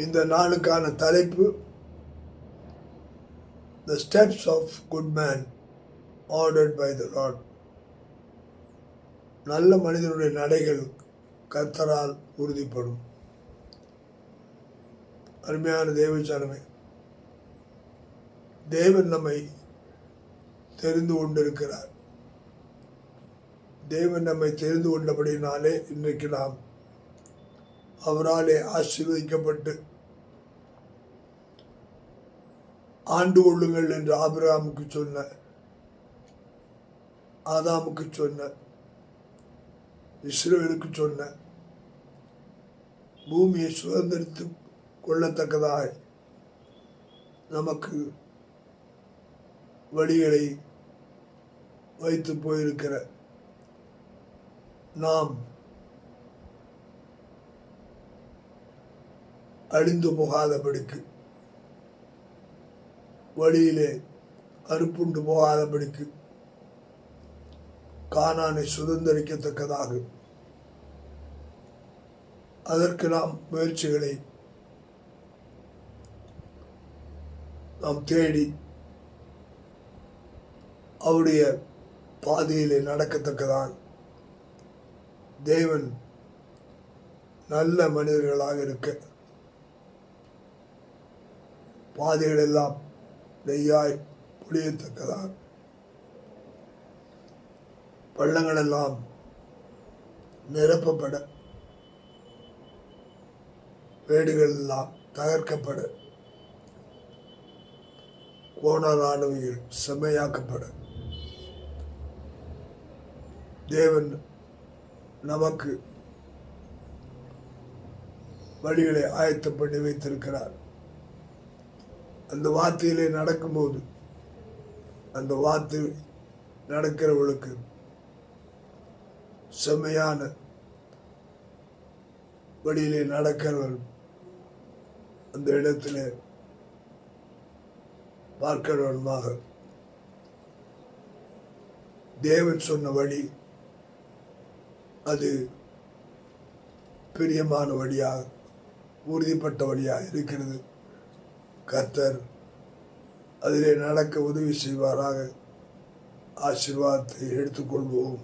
இந்த நாளுக்கான தலைப்பு The Steps of Good Man Ordered by the Lord. நல்ல மனிதனுடைய நடைகள் கர்த்தரால் உறுதிப்படும். அருமையான தேவஜனமே, தேவன் நம்மை தெரிந்து கொண்டிருக்கிறார். தேவன் நம்மை தெரிந்து கொண்டபடினாலே இன்றைக்கு நாம் அவராலே ஆசீர்வதிக்கப்பட்டு ஆண்டு கொள்ளுங்கள் என்று ஆபிரகாமுக்கு சொன்ன, ஆதாமுக்கு சொன்ன, இஸ்ரவேலுக்கு சொன்ன, பூமியை சுதந்திரித்து கொள்ளத்தக்கதாய் நமக்கு வழிகளை வைத்து போயிருக்கிற நாம் அழிந்து போகாதபடிக்கு, வழியிலே அறுப்புண்டு போகாதபடிக்கு, கானானை சுதந்திரிக்கத்தக்கதாக அதற்கு நாம் முயற்சிகளை நாம் தேடி அவருடைய பாதையிலே நடக்கத்தக்கதாக தேவன் நல்ல மனிதர்களாக இருக்க பாதைகளெல்லாம் நெய்யாய் புளியத்தக்கதாக, பள்ளங்களெல்லாம் நிரப்பப்பட, வீடுகள் எல்லாம் தகர்க்கப்பட, கோணலானவைகள் செம்மையாக்கப்பட தேவன் நமக்கு வழிகளை ஆயத்தம் பண்ணி வைத்திருக்கிறார். அந்த வார்த்தையிலே நடக்கும்போது, அந்த வார்த்தை நடக்கிறவர்களுக்கு செம்மையான வழியிலே நடக்கிறவர்கள் அந்த இடத்திலே பார்க்கிறவனுமாக தேவன் சொன்ன வழி அது பிரியமான வழியாக, உறுதிப்பட்ட வழியாக இருக்கிறது. கர்த்தர் அதிலே நடக்க உதவி செய்வாராக. ஆசீர்வாதத்தை எடுத்துக்கொள்வோம்.